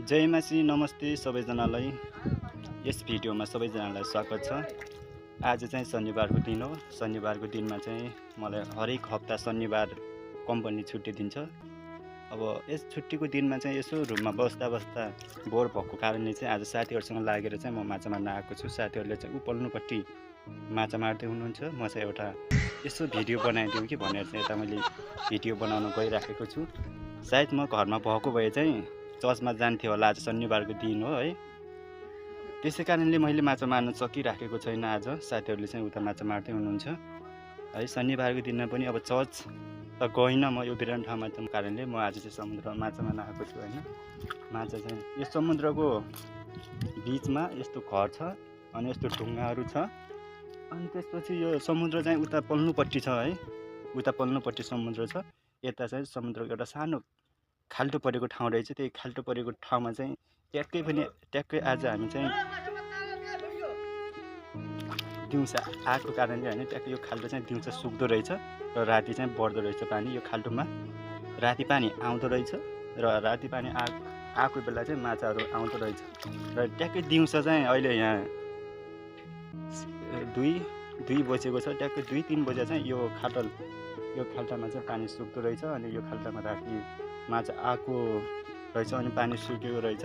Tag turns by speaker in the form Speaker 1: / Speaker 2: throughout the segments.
Speaker 1: जय मासी नमस्ते सबैजनालाई। यस भिडियोमा सबैजनालाई स्वागत छ। आज चाहिँ शनिबारको दिन हो। शनिबारको दिनमा चाहिँ मलाई हरेक हप्ता शनिबार कम्पनी छुट्टी दिन्छ। अब यस छुट्टीको दिनमा चाहिँ यसो रुममा बस्दा बस्दा बोर भएको कारणले चाहिँ आज साथीहरूसँग लागेर चाहिँ म माछा मार्न आएको छु। साथीहरूले चाहिँ उपल्नुपट्टि माछा मार्दै हुनुहुन्छ। म चाहिँ एउटा यसो भिडियो बनाइदिउँ कि भनेर चाहिँ यता मैले भिडियो बनाउन गइराखेको छु। सायद म घरमा भएको भए चाहिँ चर्चमा जान्थ्यो होला। आज शनिबारको दिन हो है, त्यसै कारणले मैले माछा मार्न सकिराखेको छैन। आज साथीहरूले चाहिँ उता माछा मार्दै हुनुहुन्छ है। शनिबारको दिनमा पनि अब चर्च त गइनँ म यो बिरानो ठाउँमा कारणले म आज चाहिँ समुद्रमा माछा मार्न आएको छु होइन। माछा चाहिँ यो समुद्रको बिचमा यस्तो घर छ अनि यस्तो ढुङ्गाहरू छ अनि त्यसपछि यो समुद्र चाहिँ उता पल्नुपट्टि छ है। उता पल्नुपट्टि समुद्र छ, यता चाहिँ समुद्रको एउटा सानो खाल्टो परेको ठाउँ रहेछ। त्यही खाल्टो परेको ठाउँमा चाहिँ ट्याक्कै आज हामी चाहिँ दिउँसो आएको कारणले होइन, ट्याक्कै यो खाल्टो चाहिँ दिउँसो सुक्दो रहेछ र राति चाहिँ बढ्दो रहेछ पानी। यो खाल्टोमा राति पानी आउँदो रहेछ र राति पानी आएको बेला चाहिँ माछाहरू आउँदो रहेछ र ट्याक्कै दिउँसो चाहिँ अहिले यहाँ 2 बजेको छ। ट्याक्कै 2-3 बजे चाहिँ यो खाल्टामा चाहिँ पानी सुक्दो रहेछ अनि यो खाल्टामा राति माछा आएको रहेछ अनि पानी सुकेको रहेछ।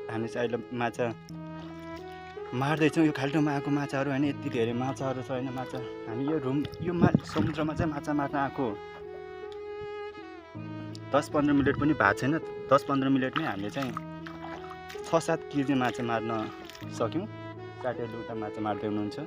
Speaker 1: हामी चाहिँ अहिले माछा मार्दैछौँ। यो खाल्टोमा आएको माछाहरू होइन, यति धेरै माछाहरू छ होइन। माछा हामी यो समुद्रमा चाहिँ माछा मार्न आएको 10-15 मिनट पनि भएको छैन। 10-15 मिनटमै हामीले चाहिँ 6-7 केजी माछा मार्न सक्यौँ। साथीहरूले उता माछा मार्दै हुनुहुन्छ।